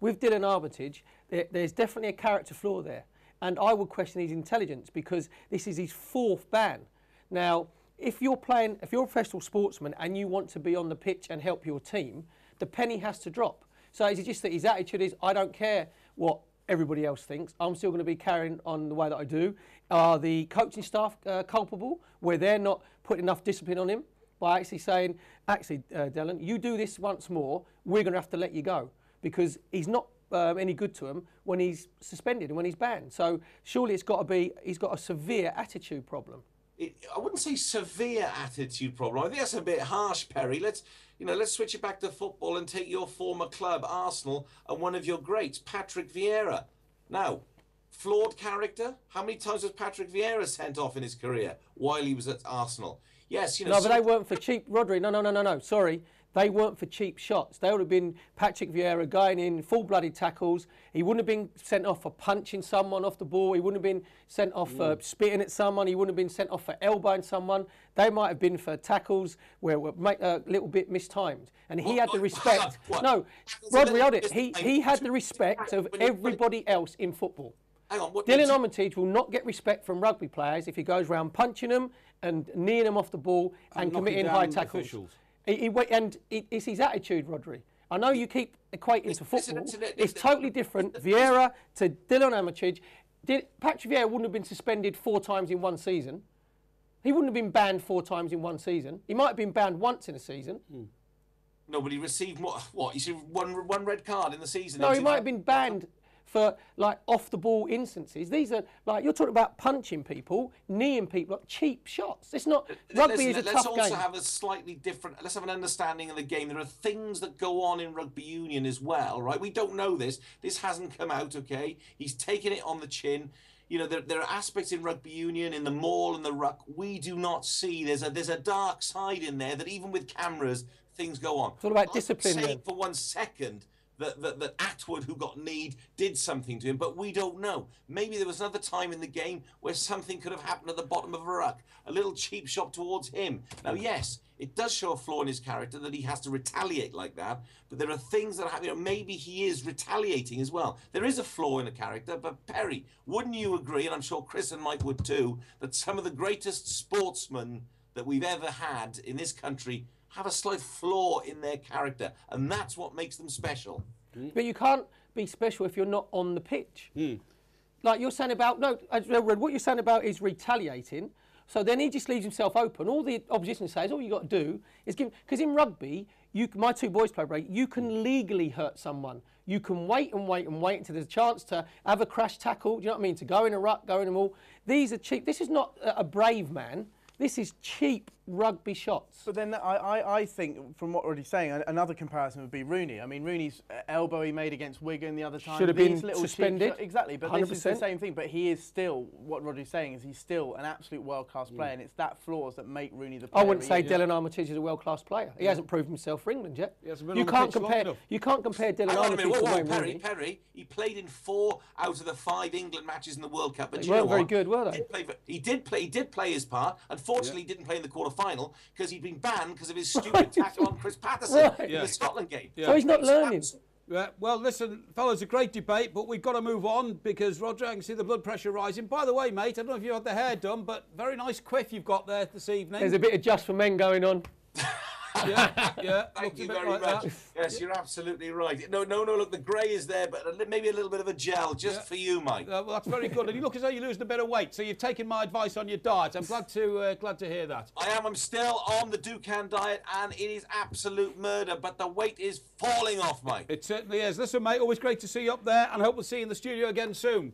with Delon Armitage, there's definitely a character flaw there. And I would question his intelligence because this is his 4th ban. Now, if you're a professional sportsman and you want to be on the pitch and help your team, the penny has to drop. So is it just that his attitude is, I don't care what everybody else thinks, I'm still going to be carrying on the way that I do? Are the coaching staff culpable where they're not putting enough discipline on him by actually saying, Delon, you do this once more, we're going to have to let you go, because he's not any good to him when he's suspended and when he's banned. So surely it's got to be, he's got a severe attitude problem. I wouldn't say severe attitude problem. I think that's a bit harsh, Perry. Let's switch it back to football and take your former club, Arsenal, and one of your greats, Patrick Vieira. Now, flawed character. How many times was Patrick Vieira sent off in his career while he was at Arsenal? Yes, you know. No, but they weren't for cheap. Rhodri, no. Sorry. They weren't for cheap shots. They would have been Patrick Vieira going in full-blooded tackles. He wouldn't have been sent off for punching someone off the ball. He wouldn't have been sent off for spitting at someone. He wouldn't have been sent off for elbowing someone. They might have been for tackles where were a little bit mistimed. And he had the respect. No, Rhodri, hold it. He had the respect of everybody else in football. Hang on, Delon Armitage will not get respect from rugby players if he goes around punching them and kneeing them off the ball and committing high tackles. Officials. It's his attitude, Rhodri. I know you keep equating to football. It's totally different. Vieira to Delon Armitage. Patrick Vieira wouldn't have been suspended 4 times in one season. He wouldn't have been banned 4 times in one season. He might have been banned once in a season. Nobody received what? You see, one red card in the season. No, he might have been banned for like off the ball instances. These are like, you're talking about punching people, kneeing people, like cheap shots. It's not, rugby is a tough game. Let's also have a slightly different, let's have an understanding of the game. There are things that go on in rugby union as well, right? We don't know this. This hasn't come out, okay? He's taken it on the chin. You know, there are aspects in rugby union, in the maul and the ruck, we do not see. There's a dark side in there that even with cameras, things go on. It's all about discipline. I'm saying for 1 second that Atwood, who got kneed, did something to him, but we don't know. Maybe there was another time in the game where something could have happened at the bottom of a ruck, a little cheap shot towards him. Now, yes, it does show a flaw in his character that he has to retaliate like that, but there are things that happen. You know, maybe he is retaliating as well. There is a flaw in the character, but Perry, wouldn't you agree, and I'm sure Chris and Mike would too, that some of the greatest sportsmen that we've ever had in this country have a slight flaw in their character, and that's what makes them special. But you can't be special if you're not on the pitch. Like you're saying about, what you're saying about is retaliating, so then he just leaves himself open. All the opposition says, all you got to do is give, because in rugby, my 2 boys play rugby, you can legally hurt someone. You can wait and wait and wait until there's a chance to have a crash tackle, do you know what I mean, to go in a ruck, go in a maul. These are cheap. This is not a brave man. This is cheap rugby shots. But then I think, from what Rhodri's saying, another comparison would be Rooney. I mean, Rooney's elbow he made against Wigan the other time. Should have been suspended. Exactly, but 100%. This is the same thing. But he is still, what Rhodri's saying is he's still an absolute world-class player, and it's that flaws that make Rooney the player. I wouldn't say Delon Armitage is a world-class player. He hasn't proved himself for England yet. You can't compare Delon Armitage to Wayne Rooney. Perry, he played in 4 out of the 5 England matches in the World Cup. They weren't very good, were they? He did play his part. Unfortunately, he didn't play in the quarter-final because he'd been banned because of his stupid tackle on Chris Patterson in the Scotland game. So he's not learning. Well, listen, fellas, a great debate, but we've got to move on because, Roger, I can see the blood pressure rising. By the way, mate, I don't know if you had the hair done, but very nice quiff you've got there this evening. There's a bit of Just for Men going on. Yeah. Thank you very much. Yes, you're absolutely right. No, look, the grey is there, but maybe a little bit of a gel just for you, Mike. Well, that's very good. And you look as though you're losing a bit of weight, so you've taken my advice on your diet. I'm glad to hear that. I am. I'm still on the Dukan diet, and it is absolute murder, but the weight is falling off, Mike. It certainly is. Listen, mate, always great to see you up there, and I hope we'll see you in the studio again soon.